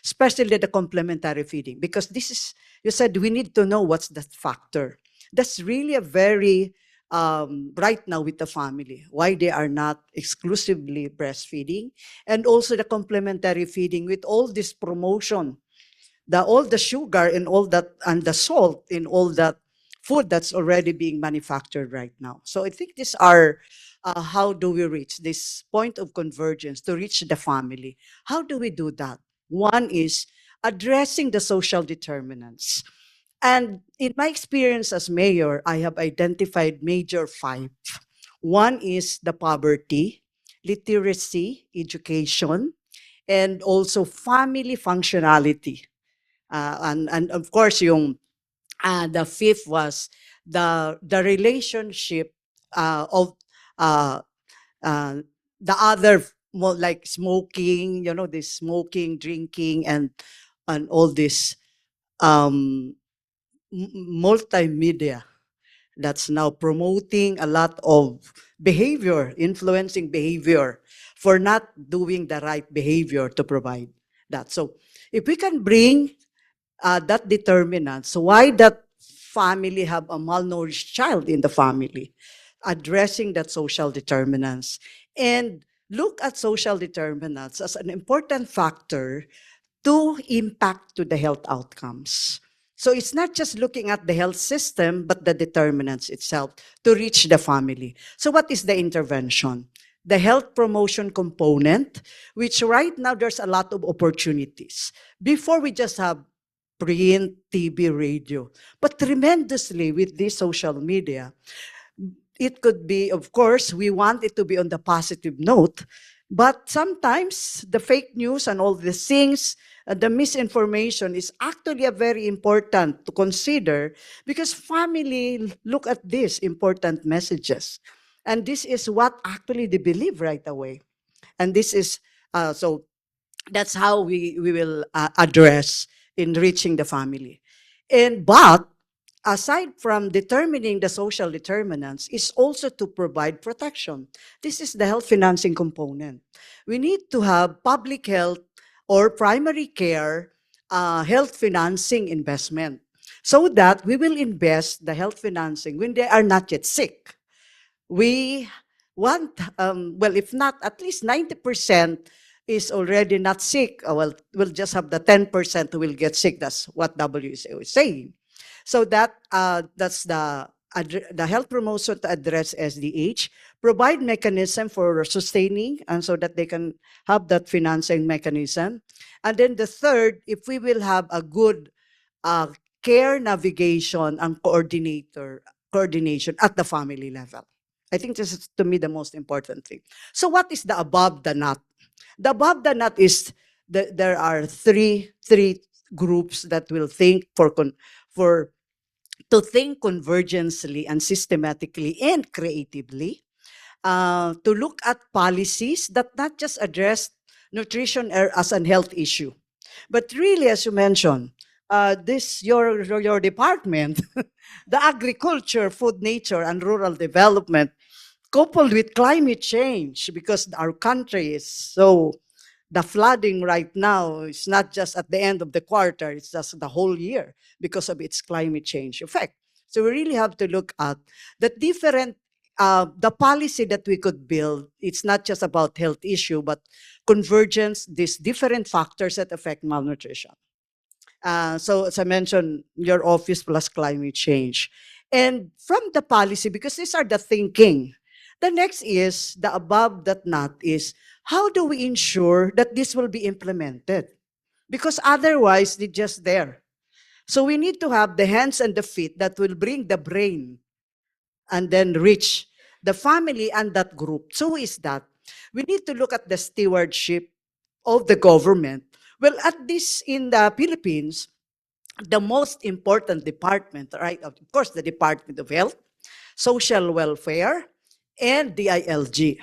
especially the complementary feeding, because this is, you said we need to know what's that factor. That's really a very, right now with the family, why they are not exclusively breastfeeding, and also the complementary feeding with all this promotion, all the sugar and all that, and the salt in all that food that's already being manufactured right now. So I think these are, how do we reach this point of convergence to reach the family? How do we do that? One is addressing the social determinants. And in my experience as mayor, I have identified major five. One is the poverty, literacy, education, and also family functionality. And of course, the fifth was the relationship of uh, uh, the other, more like smoking, this smoking, drinking, and all this um, multimedia that's now promoting a lot of behavior, influencing behavior for not doing the right behavior to provide that. So if we can bring that determinants, why that family have a malnourished child in the family, addressing that social determinants, and look at social determinants as an important factor to impact to the health outcomes. So it's not just looking at the health system, but the determinants itself to reach the family. So what is the intervention? The health promotion component, which right now there's a lot of opportunities. Before we just have print, TV, radio, but tremendously with this social media, it could be, of course, we want it to be on the positive note, but sometimes the fake news and all these things, the misinformation is actually a very important to consider, because family look at these important messages. And this is what actually they believe right away. And this is, so that's how we will address in reaching the family. But aside from determining the social determinants, is also to provide protection. This is the health financing component. We need to have public health or primary care health financing investment, so that we will invest the health financing when they are not yet sick. We want, well, if not, at least 90% is already not sick. Well, we'll just have the 10% who will get sick. That's what WHO is saying. So that's the health promotion to address SDH, provide mechanism for sustaining, and so that they can have that financing mechanism. And then the third, if we will have a good uh, care navigation and coordination at the family level. I think this is, to me, the most important thing. So what is the above the nut? The above the nut is there are three groups that will think for to think convergently and systematically and creatively, to look at policies that not just address nutrition as an health issue, but really, as you mentioned, your department, the agriculture, food, nature, and rural development, coupled with climate change, because our country is so, the flooding right now is not just at the end of the quarter, it's just the whole year because of its climate change effect. So we really have to look at the different, the policy that we could build. It's not just about health issue, but convergence, these different factors that affect malnutrition. So as I mentioned, your office plus climate change. And from the policy, because these are the thinking, the next is, the above that not is, how do we ensure that this will be implemented? Because otherwise, they're just there. So we need to have the hands and the feet that will bring the brain and then reach the family and that group. So is that we need to look at the stewardship of the government. Well, at this in the Philippines, the most important department, right? Of course, the Department of Health, Social Welfare, and DILG.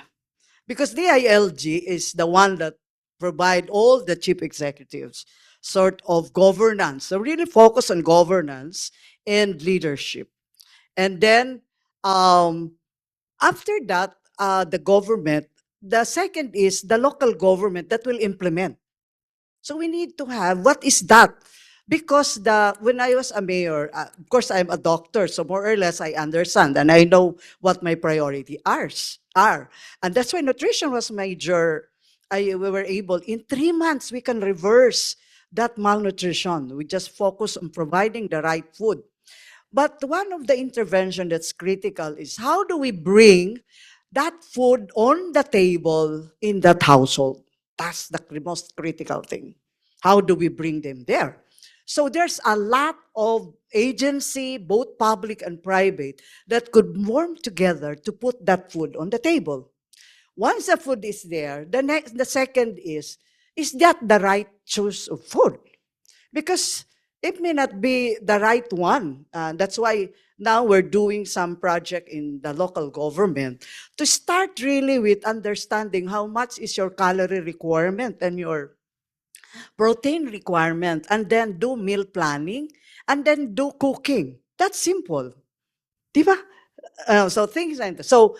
Because DILG is the one that provide all the chief executives sort of governance. So really focus on governance and leadership. And then after that, the government, the second is the local government that will implement. So we need to have, what is that? Because when I was a mayor, of course I'm a doctor, so more or less I understand and I know what my priority are. And that's why nutrition was major. We were able, in 3 months, we can reverse that malnutrition. We just focus on providing the right food. But one of the intervention that's critical is how do we bring that food on the table in that household? That's the most critical thing. How do we bring them there? So there's a lot of agency, both public and private, that could work together to put that food on the table. Once the food is there, the second is that the right choice of food? Because it may not be the right one. That's why now we're doing some project in the local government to start really with understanding how much is your calorie requirement and your protein requirement, and then do meal planning, and then do cooking. That's simple. Diba? So things like that. So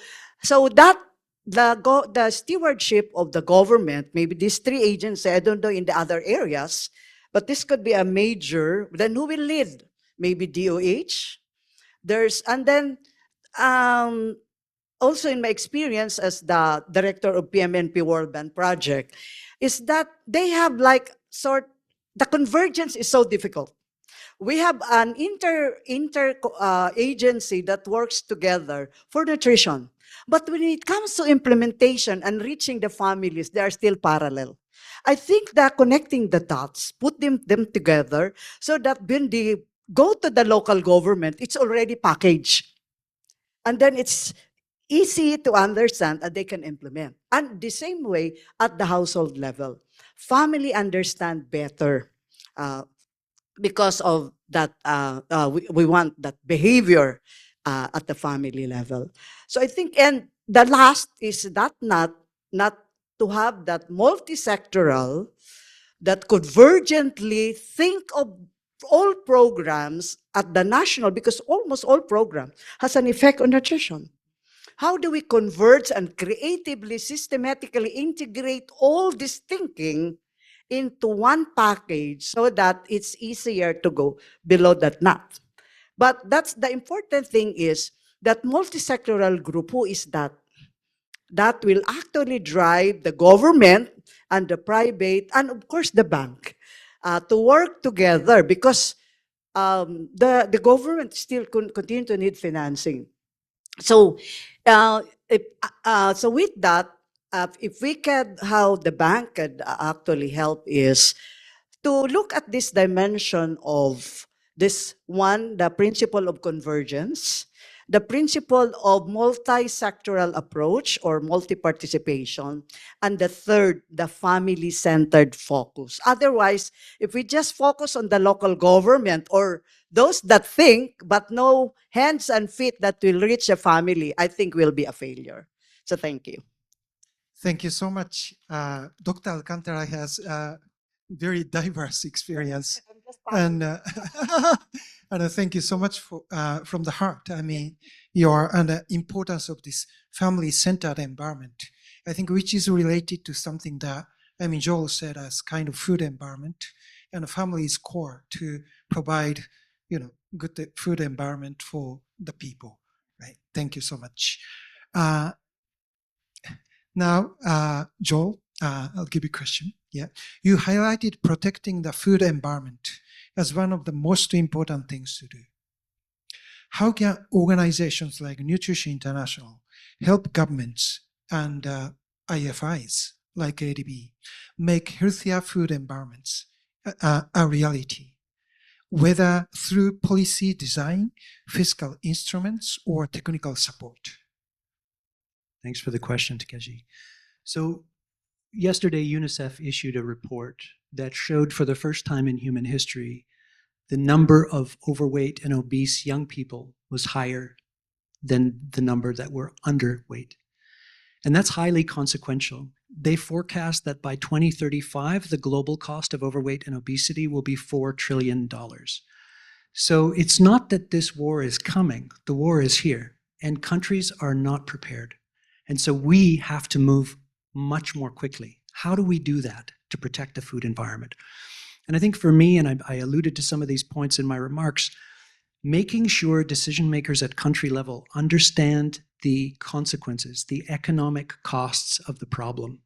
that the stewardship of the government, maybe these three agencies, I don't know in the other areas, but this could be a major, then who will lead? Maybe DOH. And then also in my experience as the director of PMNP World Bank Project, is that they have the convergence is so difficult. We have an agency that works together for nutrition. But when it comes to implementation and reaching the families, they are still parallel. I think that connecting the dots, put them together so that when they go to the local government, it's already packaged. And then it's easy to understand and they can implement. And the same way at the household level, family understand better. Because of that, we want that behavior at the family level. So I think, and the last is that not to have that multi-sectoral, that convergently think of all programs at the national, because almost all program has an effect on nutrition. How do we converge and creatively, systematically integrate all this thinking into one package so that it's easier to go below that knot? But that's the important thing, is that multi-sectoral group, who is that? That will actually drive the government and the private and of course the bank to work together, because the government still continue to need financing. So, so with that, if we can, how the bank could actually help is to look at this dimension of this one, the principle of convergence, the principle of multi-sectoral approach or multi-participation, and the third, the family-centered focus. Otherwise, if we just focus on the local government or those that think, but no hands and feet that will reach a family, I think will be a failure. So thank you. Thank you so much. Dr. Alcantara has very diverse experience. And and thank you so much for from the heart. I mean, and the importance of this family-centered environment, I think, which is related to something that, I mean, Joel said as kind of food environment, and the family is core to provide, good food environment for the people, right? Thank you so much. Now, Joel, I'll give you a question. Yeah, you highlighted protecting the food environment as one of the most important things to do. How can organizations like Nutrition International help governments and IFIs like ADB make healthier food environments a reality, whether through policy design, fiscal instruments, or technical support? Thanks for the question, Takeshi. So yesterday, UNICEF issued a report that showed for the first time in human history, the number of overweight and obese young people was higher than the number that were underweight. And that's highly consequential. They forecast that by 2035, the global cost of overweight and obesity will be $4 trillion. So it's not that this war is coming, the war is here, and countries are not prepared. And so we have to move much more quickly. How do we do that to protect the food environment? And I think for me, and I alluded to some of these points in my remarks, making sure decision makers at country level understand the consequences, the economic costs of the problem.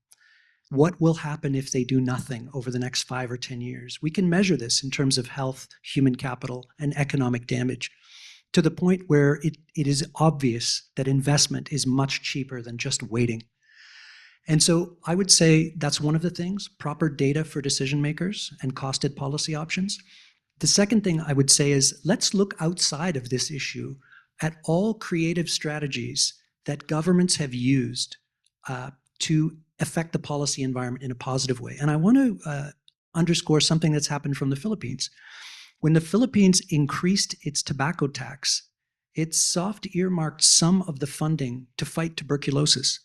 What will happen if they do nothing over the next 5 or 10 years? We can measure this in terms of health, human capital, and economic damage, to the point where it is obvious that investment is much cheaper than just waiting. And so I would say that's one of the things, proper data for decision makers and costed policy options. The second thing I would say is, let's look outside of this issue at all creative strategies that governments have used to affect the policy environment in a positive way. And I want to underscore something that's happened from the Philippines. When the Philippines increased its tobacco tax, it soft earmarked some of the funding to fight tuberculosis.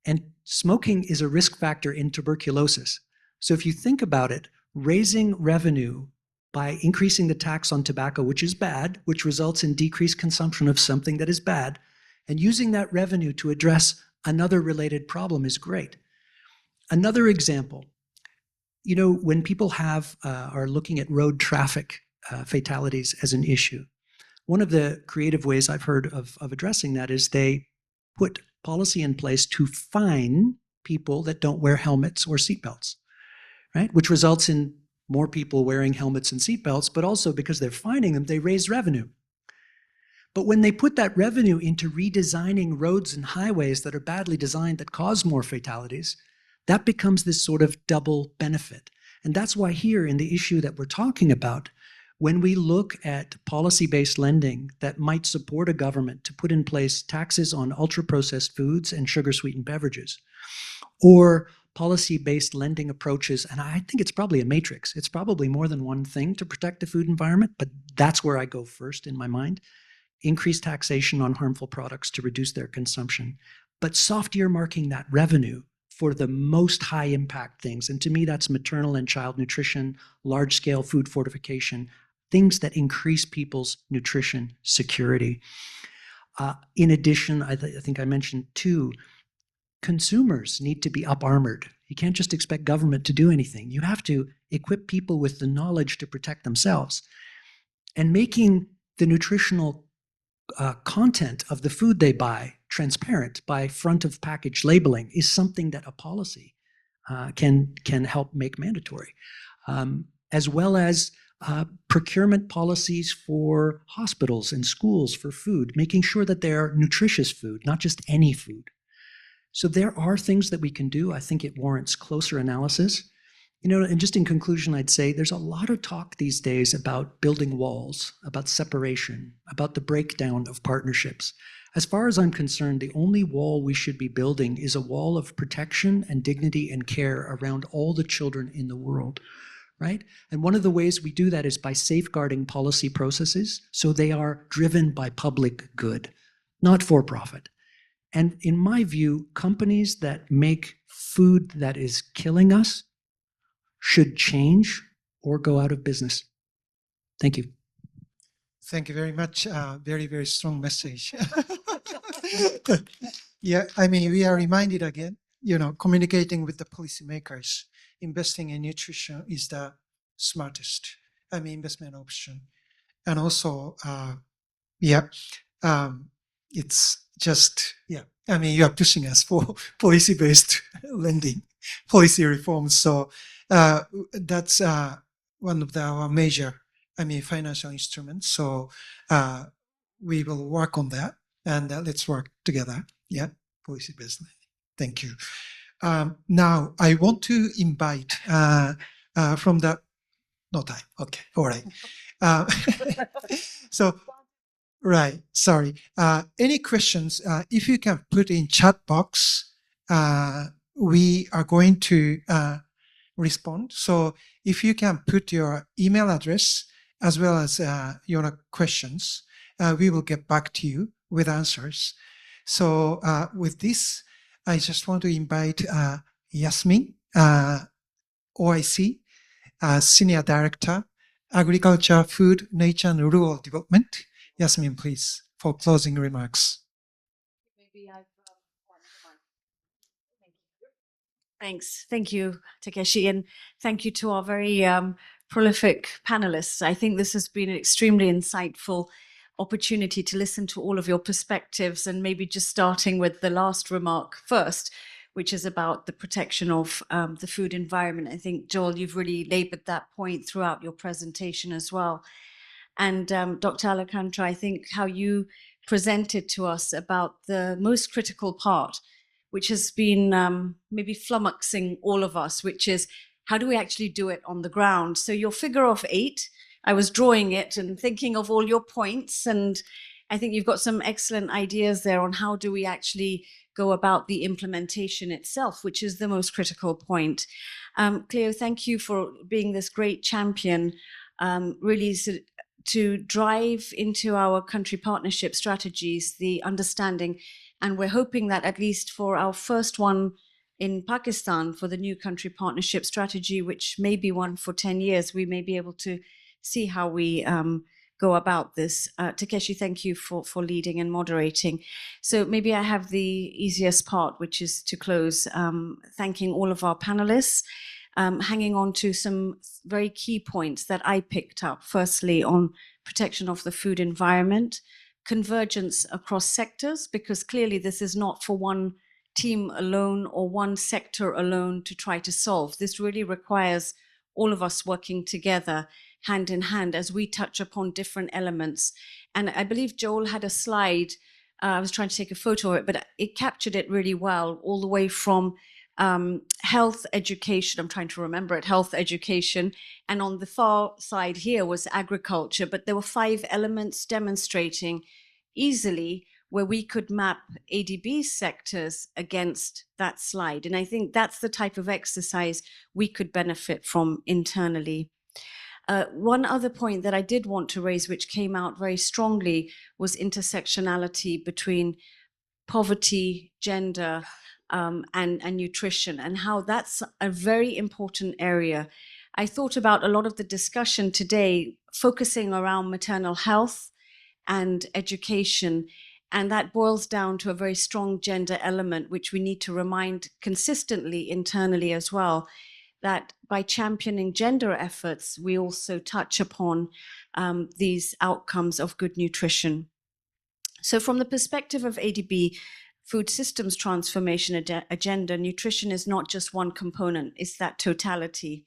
And smoking is a risk factor in tuberculosis. So if you think about it, raising revenue by increasing the tax on tobacco, which is bad, which results in decreased consumption of something that is bad, and using that revenue to address another related problem is great. Another example, when people are looking at road traffic fatalities as an issue, one of the creative ways I've heard of addressing that is they put policy in place to fine people that don't wear helmets or seatbelts, right? Which results in more people wearing helmets and seatbelts, but also because they're fining them, they raise revenue. But when they put that revenue into redesigning roads and highways that are badly designed that cause more fatalities, that becomes this sort of double benefit. And that's why here in the issue that we're talking about, when we look at policy-based lending that might support a government to put in place taxes on ultra-processed foods and sugar-sweetened beverages, or policy-based lending approaches, and I think it's probably a matrix. It's probably more than one thing to protect the food environment, but that's where I go first in my mind. Increase taxation on harmful products to reduce their consumption, but soft earmarking that revenue for the most high impact things. And to me, that's maternal and child nutrition, large-scale food fortification, things that increase people's nutrition security. In addition, I think I mentioned too, consumers need to be up-armored. You can't just expect government to do anything. You have to equip people with the knowledge to protect themselves. And making the nutritional content of the food they buy transparent by front of package labeling is something that a policy can help make mandatory, as well as procurement policies for hospitals and schools for food, making sure that they're nutritious food, not just any food. So there are things that we can do. I think it warrants closer analysis. And just in conclusion, I'd say there's a lot of talk these days about building walls, about separation, about the breakdown of partnerships. As far as I'm concerned, the only wall we should be building is a wall of protection and dignity and care around all the children in the world, right? And one of the ways we do that is by safeguarding policy processes so they are driven by public good, not for profit. And in my view, companies that make food that is killing us should change or go out of business. Thank you. Thank you very much. Very, very strong message. Yeah, we are reminded again, communicating with the policymakers, investing in nutrition is the smartest, investment option. And also, it's just, you are pushing us for policy-based lending, policy reforms. So that's one of our major, financial instruments. So we will work on that, and let's work together. Yeah, policy-based lending. Thank you. Now I want to invite from the, no time. Okay, all right. So. Right, sorry. Any questions? If you can put in chat box, we are going to respond. So if you can put your email address as well as your questions, we will get back to you with answers. So with this, I just want to invite Yasmin, OIC, Senior Director, Agriculture, Food, Nature and Rural Development. Yasmin, please, for closing remarks. Thanks. Thank you, Takeshi, and thank you to our very prolific panelists. I think this has been an extremely insightful opportunity to listen to all of your perspectives, and maybe just starting with the last remark first, which is about the protection of the food environment. I think, Joel, you've really labored that point throughout your presentation as well. And Dr. Alcantara, I think how you presented to us about the most critical part, which has been maybe flummoxing all of us, which is how do we actually do it on the ground? So your figure of 8, I was drawing it and thinking of all your points, and I think you've got some excellent ideas there on how do we actually go about the implementation itself, which is the most critical point. Cleo, thank you for being this great champion, really to drive into our country partnership strategies, the understanding. And we're hoping that at least for our first one in Pakistan, for the new country partnership strategy, which may be one for 10 years, we may be able to see how we go about this. Takeshi, thank you for leading and moderating. So maybe I have the easiest part, which is to close, thanking all of our panelists, hanging on to some very key points that I picked up. Firstly, on protection of the food environment, convergence across sectors, because clearly this is not for one team alone or one sector alone to try to solve. This really requires all of us working together, hand in hand, as we touch upon different elements. And I believe Joel had a slide, I was trying to take a photo of it, but it captured it really well, all the way from health education, I'm trying to remember it, health education, and on the far side here was agriculture, but there were 5 elements demonstrating easily where we could map ADB sectors against that slide. And I think that's the type of exercise we could benefit from internally. One other point that I did want to raise, which came out very strongly, was intersectionality between poverty, gender, and nutrition, and how that's a very important area. I thought about a lot of the discussion today focusing around maternal health and education, and that boils down to a very strong gender element, which we need to remind consistently internally as well, that by championing gender efforts, we also touch upon these outcomes of good nutrition. So from the perspective of ADB, food systems transformation agenda, nutrition is not just one component, it's that totality.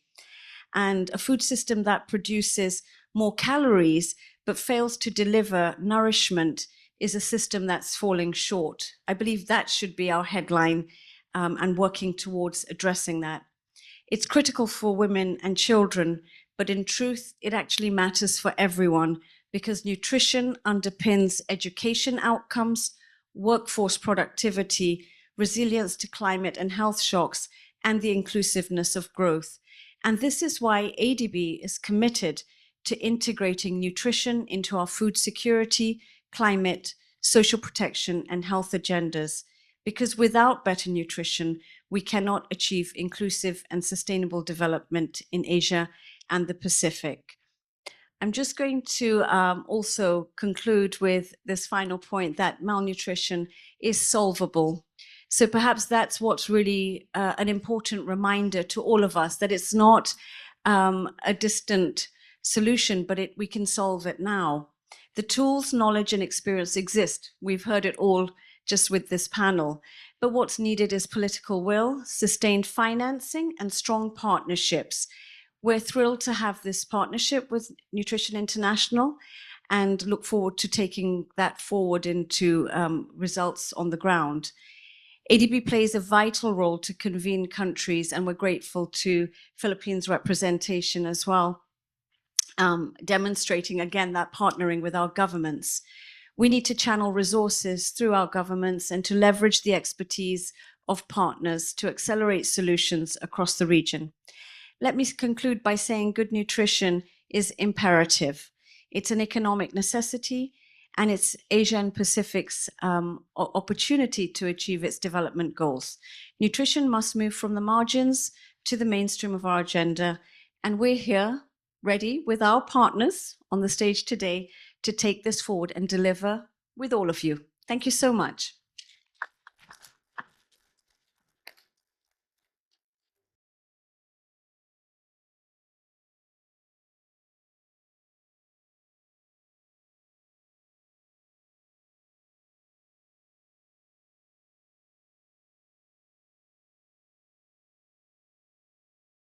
And a food system that produces more calories but fails to deliver nourishment is a system that's falling short. I believe that should be our headline, and working towards addressing that. It's critical for women and children, but in truth, it actually matters for everyone, because nutrition underpins education outcomes, workforce productivity, resilience to climate and health shocks, and the inclusiveness of growth. And this is why ADB is committed to integrating nutrition into our food security, climate, social protection, and health agendas. Because without better nutrition, we cannot achieve inclusive and sustainable development in Asia and the Pacific. I'm just going to also conclude with this final point, that malnutrition is solvable. So perhaps that's what's really an important reminder to all of us, that it's not a distant solution, but we can solve it now. The tools, knowledge, and experience exist. We've heard it all just with this panel. But what's needed is political will, sustained financing, and strong partnerships. We're thrilled to have this partnership with Nutrition International and look forward to taking that forward into results on the ground. ADB plays a vital role to convene countries, and we're grateful to Philippines' representation as well, demonstrating again that partnering with our governments. We need to channel resources through our governments and to leverage the expertise of partners to accelerate solutions across the region. Let me conclude by saying good nutrition is imperative. It's an economic necessity, and it's Asia and Pacific's opportunity to achieve its development goals. Nutrition must move from the margins to the mainstream of our agenda, and we're here ready with our partners on the stage today to take this forward and deliver with all of you. Thank you so much.